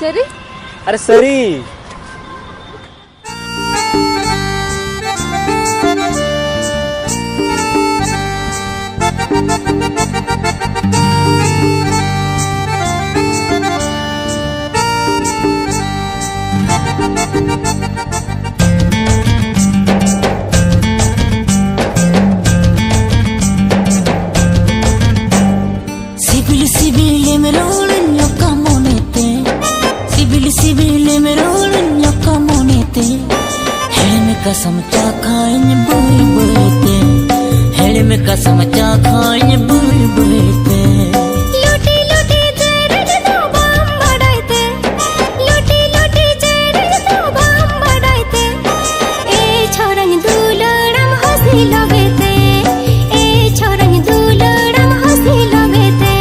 सरी अरे सरी Sibili merolnya kamonete Sibili merolnya kamonete Helme kasam cha khaine bui buite Helme kasam cha khaine bui buite लोटी लोटी जेरे तो बम बढ़ाइते लोटी लोटी जेरे तो बम बढ़ाइते ए छोरन दुलड़म हंसी लगेते ए छोरन दुलड़म हंसी लगेते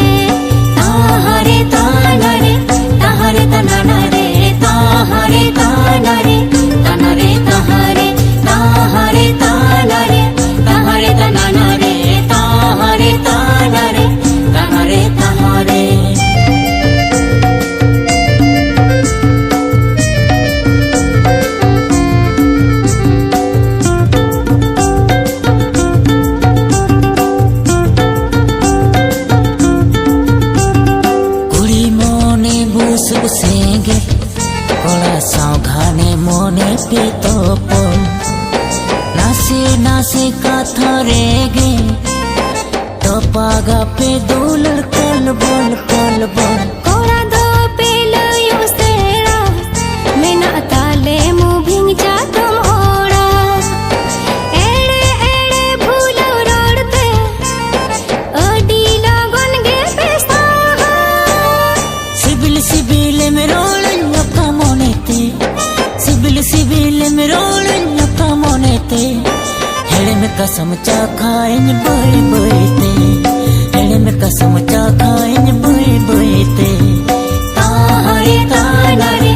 ताहरे ताना रे ताहरे ताना रे ताहरे ताना रे ताना रे ताहरे ताहरे ताना रे ताहरे ताना रे ताहरे ताना रे ताना रे ताहरे कुड़ी मोने बुस बुसेंगे कोला सावघाने मोने पे तोप नासे नासे का थरेगे तो पागा पे दुलड़ कल बोल कोरा दो पेलो यो सेरा मेना ताले मुभिंग जा तुम ओड़ा एड़े एड़े भूलो रोड़ते ओडी लगन गे पेसा सिबिल में रोलन्या का मोनेते सिबिल में रोलन्या का मोनेते हेड़े में कसम चा खाएं बई बईते हेड़े में कसम चा खाएं बई बईते ताहरे ताना रे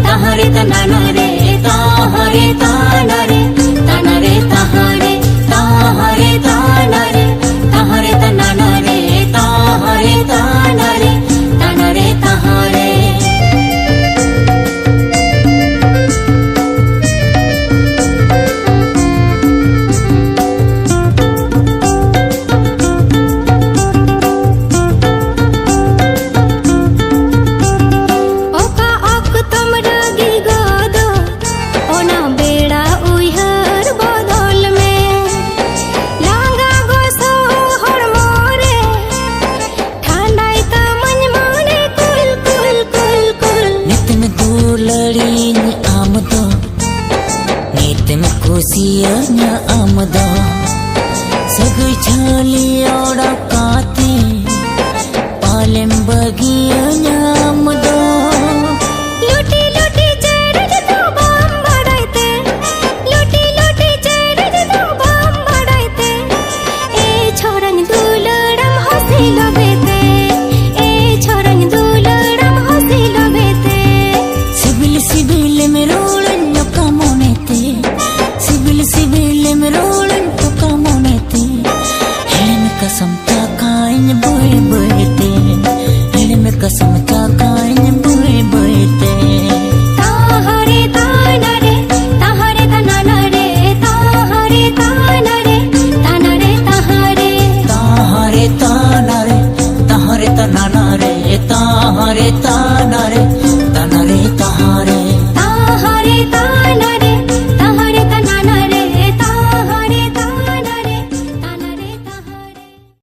ताहरे ताना रे ताहरे ताना रे ताना रे ताहरे ताहरे ताना रे ताहरे ताना रे ताहरे ताना रे ताना रे ताहरे ओका ओक तुम रगी गोदो ओना बेड़ा उइहर बदल में लांगा गोसो हर मोरे ठंडाई ता मन माने कुल कुल कुल कुल नित में दुलड़ी न आमदो नित में खुशियां न आमदो सगई छालिया